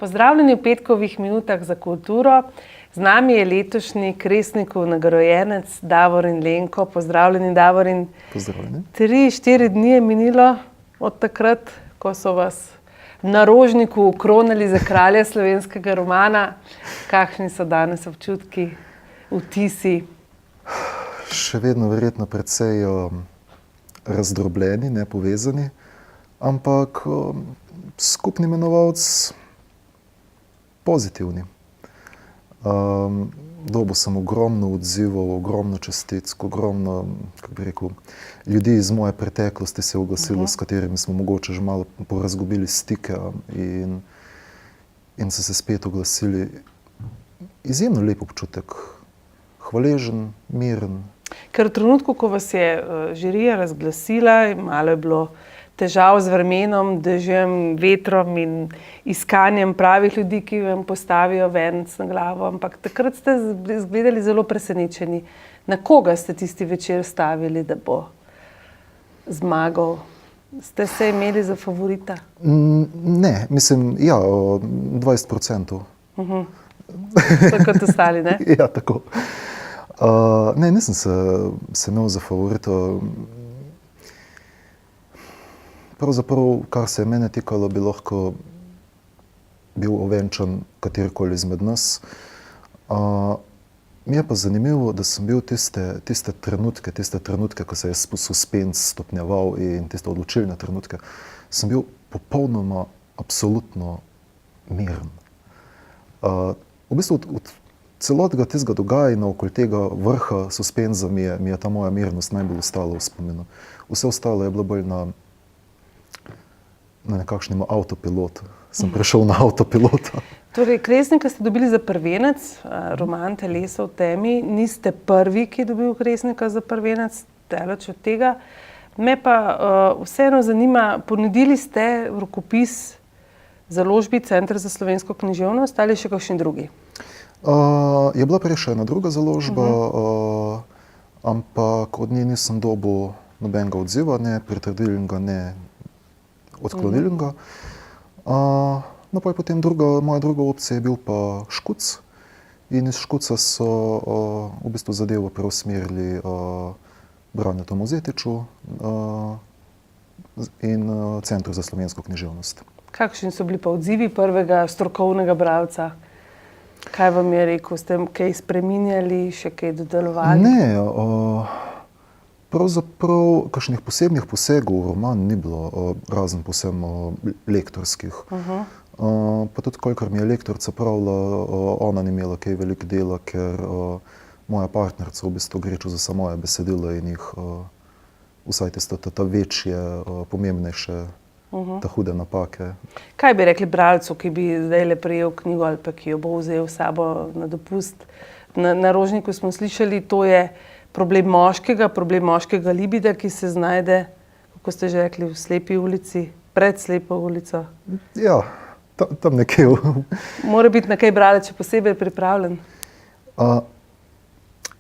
Pozdravljeni v petkovih minutah za kulturo. Z nami je letošnji Kresnikov nagrajenec Davorin Lenko. Pozdravljeni, Davorin. Pozdravljeni. 3-4 dni je minilo od takrat, ko so vas na Rožniku ukronali za kralja slovenskega romana. Kakšni so danes občutki, vtisi? Še vedno verjetno precej razdrobljeni, nepovezani, ampak skupni imenovalec pozitivni. Dobil sem ogromno odzivov, ogromno čestic, ogromno, kako bi rekel, ljudi iz moje preteklosti se je oglasilo, s katerimi smo mogoče že malo porazgubili stike in so se spet oglasili. Izjemno lep občutek, hvaležen, miren. Ker v trenutku, ko vas je žirija razglasila, malo je bilo težav z vremenom, dežjem, vetrom in iskanjem pravih ljudi, ki vam postavijo venec na glavo, ampak takrat ste izgledali zelo presenečeni. Na koga ste tisti večer stavili, da bo zmagal? Ste se imeli za favorita? Ne, mislim, ja, 20%. Tako kot ostali, ne? Ja, tako. Ne, nisem se imel za favorita. Pravzaprav, kar se je mene tikalo, bi lahko bil ovenčan katerikoli izmed nas. Mi je pa zanimivo, da sem bil tiste trenutke, ko se je suspenz stopnjeval in tiste odločilne trenutke, sem bil popolnoma, absolutno miren. V bistvu od celotnega tistega dogajanja okoli tega vrha suspenza mi je ta moja mirnost najbolj ostala v spominu. Vse ostalo je bilo bolj na nekakšnem avtopilotu. Sem prešel na avtopilota. Torej, Kresnika ste dobili za prvenec, roman Telesa v temi. Niste prvi, ki je dobil Kresnika za prvenec, daleč od tega. Me pa vseeno zanima, ponudili ste rokopis založbi Center za slovensko književnost ali še kakšni drugi? Je bila prej še ena druga založba, ampak od nje nisem dobil nobenega odziva, ne pritrdilnega, ne odklonilnega. No pa je potem moja druga opcija je bil pa Škuc in iz Škuca so v bistvu zadevo preusmerili Branetu Mozetiču in Centru za slovensko književnost. Kakšni so bili pa odzivi prvega strokovnega bralca? Kaj vam je rekel? Ste kaj spreminjali, še kaj dodelovali? Ne, pravzaprav kakšnih posebnih posegov v roman ni bilo, razen povsem lektorskih. Pa tudi, kolikor mi je lektorica pravila, ona ni imela kaj veliko dela, ker moja partnerica v bistvu gre čez vsa moja besedila in jih vsaj ta večje, pomembnejše, ta hude napake. Kaj bi rekli bralcu, ki bi zdajle prejel knjigo ali pa ki jo bo vzel s sabo na dopust? Na Rožniku smo slišali, to je problem moškega libida, ki se znajde, kako ste že rekli, v slepi ulici, pred slepo ulico. Ja, tam nekje. Mora biti na kaj bralec še posebej pripravljen?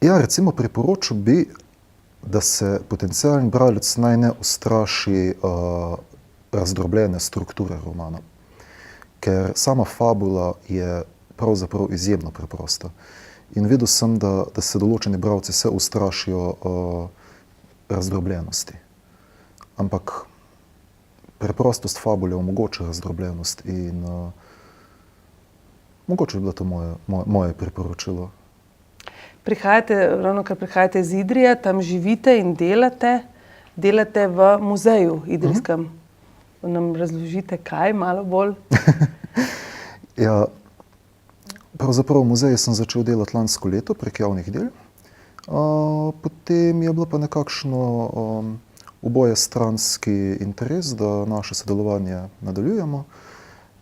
Ja, recimo priporočil bi, da se potencialni bralec naj ne ustraši razdrobljene strukture romana. Ker sama fabula je pravzaprav izjemno preprosta. In videl sem, da se določeni bralci se ustrašijo razdrobljenosti. Ampak preprostost fabule omogoča razdrobljenost in mogoče je bilo to moje priporočilo. Ravnokar prihajate iz Idrije, tam živite in delate v muzeju idrijskem. Nam razložite kaj, malo bolj? Ja, pravzaprav v muzeju sem začel delati lansko leto prek javnih del. Potem je bilo pa nekakšno obojestranski interes, da naše sodelovanje nadaljujemo.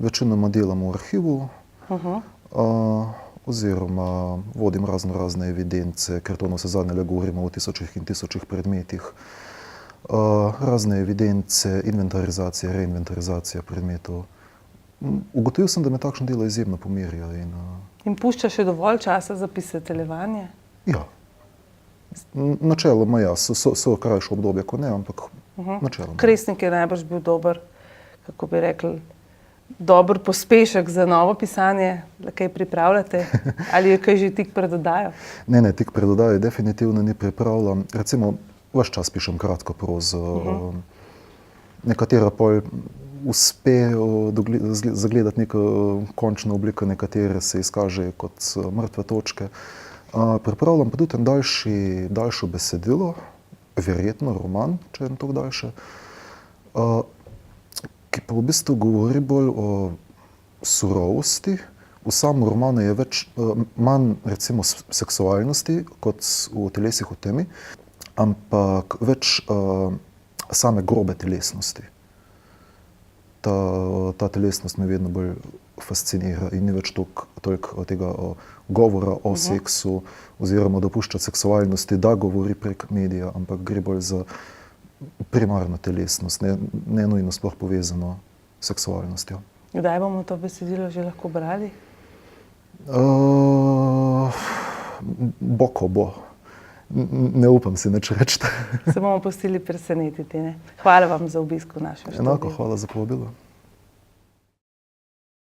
Večinoma delamo v arhivu, oziroma vodim razne evidence, ker to navsezadnje le govorimo o tisočih in tisočih predmetih. Razne evidence, inventarizacija, reinventarizacija predmetov. Ugotovil sem, da me takšno delo izjemno pomirja. In pušča še dovolj časa za pisateljevanje? Ja. Načeloma ja, so krajše obdobje, ko ne, ampak načeloma. Kresnik je najbrž bil dober, kako bi rekli, dober pospešek za novo pisanje, da kaj pripravljate? Ali je kaj že tik pred oddajo? Ne, tik pred oddajo definitivno ni pripravljam. Recimo, ves čas pišem kratko prozo. Nekatera pol uspe zagledati neko končno obliko, nekatere se izkaže kot mrtve točke. Pripravljam pa tudi en daljšo besedilo, verjetno roman, če je to daljše, ki pa v bistvu govori bolj o surovosti. V samem romanu je manj recimo seksualnosti kot v Telesih v temi, ampak več same grobe telesnosti. Ta telesnost me vedno bolj fascinira in ni več toliko tega govora o seksu oziroma dopuščati seksualnosti, da govori prek medija, ampak gre bolj za primarno telesnost, ne nujno sploh povezano s seksualnostjo. Kdaj bomo to besedilo že lahko brali? Bo, ko bo. Ne upam si nič reči. Se bomo pustili presenetiti, ne? Hvala vam za obisk v našem studiu. Enako, hvala za povabilo.